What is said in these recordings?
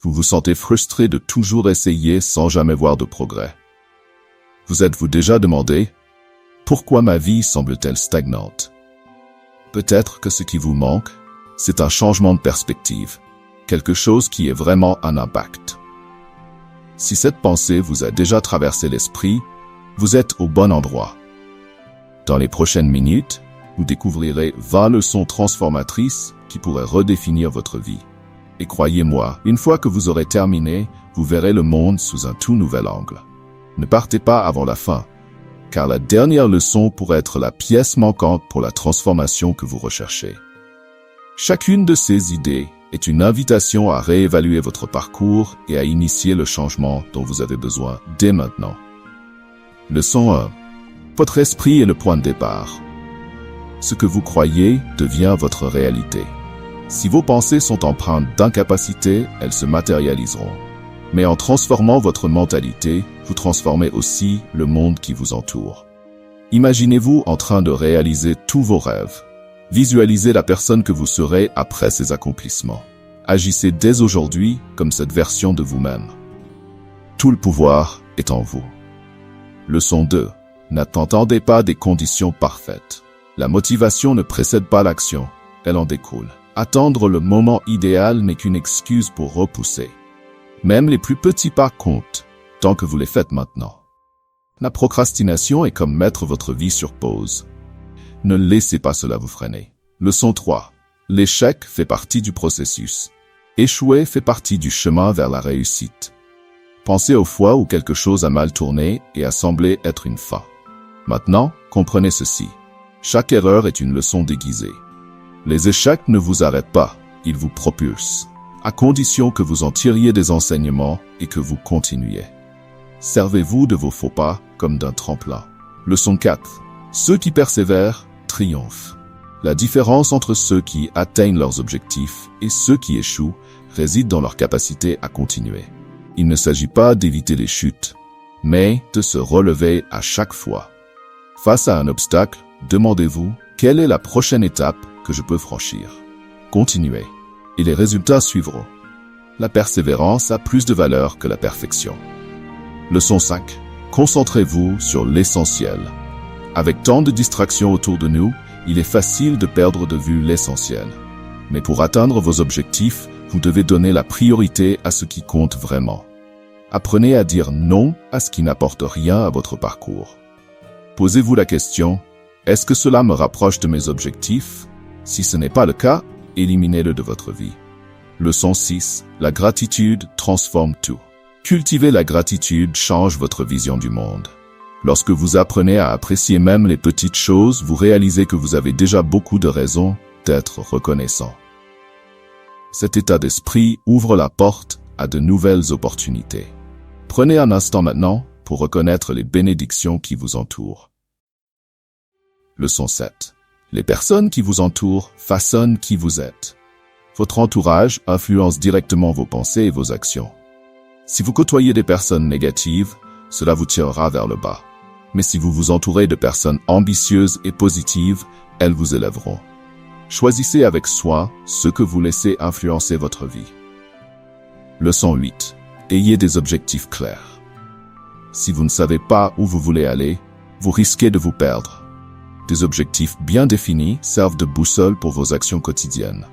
Vous vous sentez frustré de toujours essayer sans jamais voir de progrès. Vous êtes-vous déjà demandé « Pourquoi ma vie semble-t-elle stagnante ?» Peut-être que ce qui vous manque, c'est un changement de perspective, quelque chose qui ait vraiment un impact. Si cette pensée vous a déjà traversé l'esprit, vous êtes au bon endroit. Dans les prochaines minutes, vous découvrirez 20 leçons transformatrices qui pourraient redéfinir votre vie. Et croyez-moi, une fois que vous aurez terminé, vous verrez le monde sous un tout nouvel angle. Ne partez pas avant la fin, car la dernière leçon pourrait être la pièce manquante pour la transformation que vous recherchez. Chacune de ces idées est une invitation à réévaluer votre parcours et à initier le changement dont vous avez besoin dès maintenant. Leçon 1. Votre esprit est le point de départ. Ce que vous croyez devient votre réalité. Si vos pensées sont empreintes d'incapacité, elles se matérialiseront. Mais en transformant votre mentalité, vous transformez aussi le monde qui vous entoure. Imaginez-vous en train de réaliser tous vos rêves. Visualisez la personne que vous serez après ces accomplissements. Agissez dès aujourd'hui comme cette version de vous-même. Tout le pouvoir est en vous. Leçon 2. N'attendez pas des conditions parfaites. La motivation ne précède pas l'action, elle en découle. Attendre le moment idéal n'est qu'une excuse pour repousser. Même les plus petits pas comptent, tant que vous les faites maintenant. La procrastination est comme mettre votre vie sur pause. Ne laissez pas cela vous freiner. Leçon 3. L'échec fait partie du processus. Échouer fait partie du chemin vers la réussite. Pensez aux fois où quelque chose a mal tourné et a semblé être une fin. Maintenant, comprenez ceci. Chaque erreur est une leçon déguisée. Les échecs ne vous arrêtent pas, ils vous propulsent, à condition que vous en tiriez des enseignements et que vous continuiez. Servez-vous de vos faux pas comme d'un tremplin. Leçon 4. Ceux qui persévèrent triomphent. La différence entre ceux qui atteignent leurs objectifs et ceux qui échouent réside dans leur capacité à continuer. Il ne s'agit pas d'éviter les chutes, mais de se relever à chaque fois. Face à un obstacle, demandez-vous quelle est la prochaine étape que je peux franchir. Continuez, et les résultats suivront. La persévérance a plus de valeur que la perfection. Leçon 5. Concentrez-vous sur l'essentiel. Avec tant de distractions autour de nous, il est facile de perdre de vue l'essentiel. Mais pour atteindre vos objectifs, vous devez donner la priorité à ce qui compte vraiment. Apprenez à dire non à ce qui n'apporte rien à votre parcours. Posez-vous la question, est-ce que cela me rapproche de mes objectifs? Si ce n'est pas le cas, éliminez-le de votre vie. Leçon 6. La gratitude transforme tout. Cultiver la gratitude change votre vision du monde. Lorsque vous apprenez à apprécier même les petites choses, vous réalisez que vous avez déjà beaucoup de raisons d'être reconnaissant. Cet état d'esprit ouvre la porte à de nouvelles opportunités. Prenez un instant maintenant pour reconnaître les bénédictions qui vous entourent. Leçon 7. Les personnes qui vous entourent façonnent qui vous êtes. Votre entourage influence directement vos pensées et vos actions. Si vous côtoyez des personnes négatives, cela vous tirera vers le bas. Mais si vous vous entourez de personnes ambitieuses et positives, elles vous élèveront. Choisissez avec soin ce que vous laissez influencer votre vie. Leçon 8. Ayez des objectifs clairs. Si vous ne savez pas où vous voulez aller, vous risquez de vous perdre. Des objectifs bien définis servent de boussole pour vos actions quotidiennes.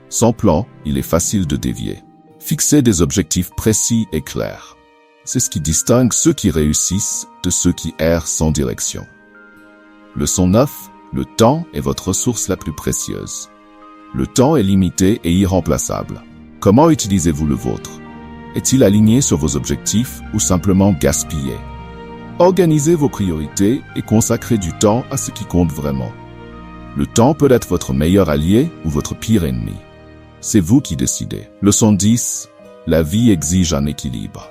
Sans plan, il est facile de dévier. Fixez des objectifs précis et clairs. C'est ce qui distingue ceux qui réussissent de ceux qui errent sans direction. Leçon 9. Le temps est votre ressource la plus précieuse. Le temps est limité et irremplaçable. Comment utilisez-vous le vôtre? Est-il aligné sur vos objectifs ou simplement gaspillé? Organisez vos priorités et consacrez du temps à ce qui compte vraiment. Le temps peut être votre meilleur allié ou votre pire ennemi. C'est vous qui décidez. Leçon 10. La vie exige un équilibre.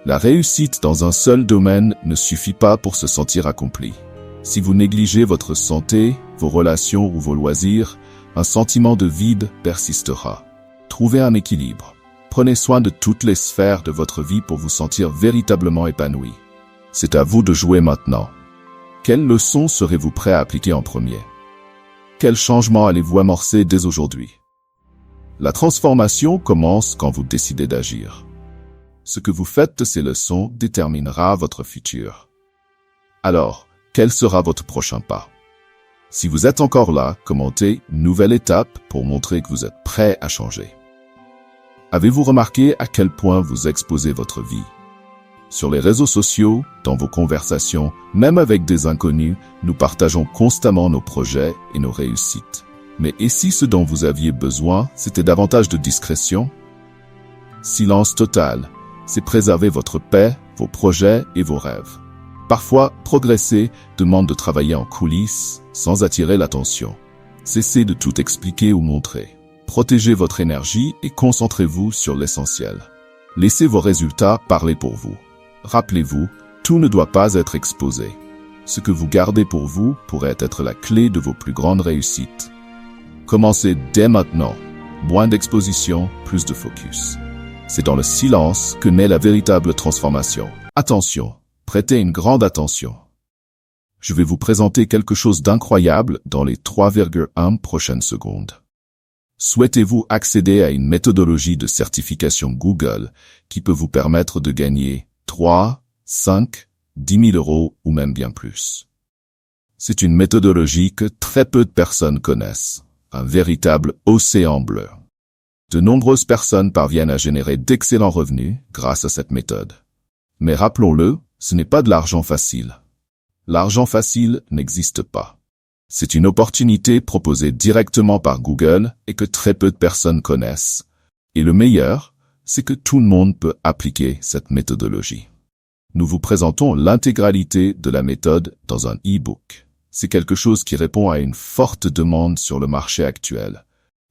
La réussite dans un seul domaine ne suffit pas pour se sentir accompli. Si vous négligez votre santé, vos relations ou vos loisirs, un sentiment de vide persistera. Trouvez un équilibre. Prenez soin de toutes les sphères de votre vie pour vous sentir véritablement épanoui. C'est à vous de jouer maintenant. Quelle leçon serez-vous prêt à appliquer en premier? Quel changement allez-vous amorcer dès aujourd'hui? La transformation commence quand vous décidez d'agir. Ce que vous faites de ces leçons déterminera votre futur. Alors, quel sera votre prochain pas? Si vous êtes encore là, commentez « Nouvelle étape » pour montrer que vous êtes prêt à changer. Avez-vous remarqué à quel point vous exposez votre vie? Sur les réseaux sociaux, dans vos conversations, même avec des inconnus, nous partageons constamment nos projets et nos réussites. Mais et si ce dont vous aviez besoin, c'était davantage de discrétion? Silence total, c'est préserver votre paix, vos projets et vos rêves. Parfois, progresser demande de travailler en coulisses, sans attirer l'attention. Cessez de tout expliquer ou montrer. Protégez votre énergie et concentrez-vous sur l'essentiel. Laissez vos résultats parler pour vous. Rappelez-vous, tout ne doit pas être exposé. Ce que vous gardez pour vous pourrait être la clé de vos plus grandes réussites. Commencez dès maintenant. Moins d'exposition, plus de focus. C'est dans le silence que naît la véritable transformation. Attention, prêtez une grande attention. Je vais vous présenter quelque chose d'incroyable dans les 3,1 prochaines secondes. Souhaitez-vous accéder à une méthodologie de certification Google qui peut vous permettre de gagner 3, 5, 10 000 euros ou même bien plus? C'est une méthodologie que très peu de personnes connaissent. Un véritable océan bleu. De nombreuses personnes parviennent à générer d'excellents revenus grâce à cette méthode. Mais rappelons-le, ce n'est pas de l'argent facile. L'argent facile n'existe pas. C'est une opportunité proposée directement par Google et que très peu de personnes connaissent. Et le meilleur, c'est que tout le monde peut appliquer cette méthodologie. Nous vous présentons l'intégralité de la méthode dans un e-book. C'est quelque chose qui répond à une forte demande sur le marché actuel.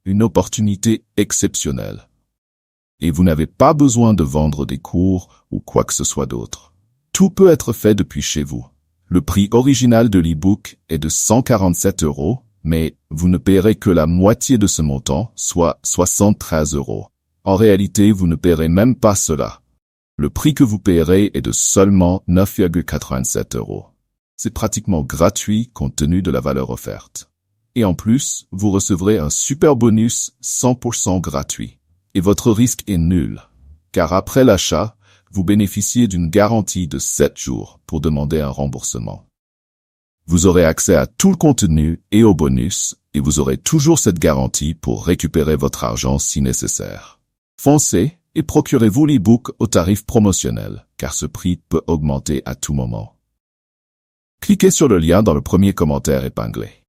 Une opportunité exceptionnelle. Et vous n'avez pas besoin de vendre des cours ou quoi que ce soit d'autre. Tout peut être fait depuis chez vous. Le prix original de l'e-book est de 147 €, mais vous ne paierez que la moitié de ce montant, soit 73 €. En réalité, vous ne paierez même pas cela. Le prix que vous paierez est de seulement 9,87 €. C'est pratiquement gratuit compte tenu de la valeur offerte. Et en plus, vous recevrez un super bonus 100% gratuit. Et votre risque est nul. Car après l'achat, vous bénéficiez d'une garantie de 7 jours pour demander un remboursement. Vous aurez accès à tout le contenu et aux bonus, et vous aurez toujours cette garantie pour récupérer votre argent si nécessaire. Foncez et procurez-vous l'e-book au tarif promotionnel, car ce prix peut augmenter à tout moment. Cliquez sur le lien dans le premier commentaire épinglé.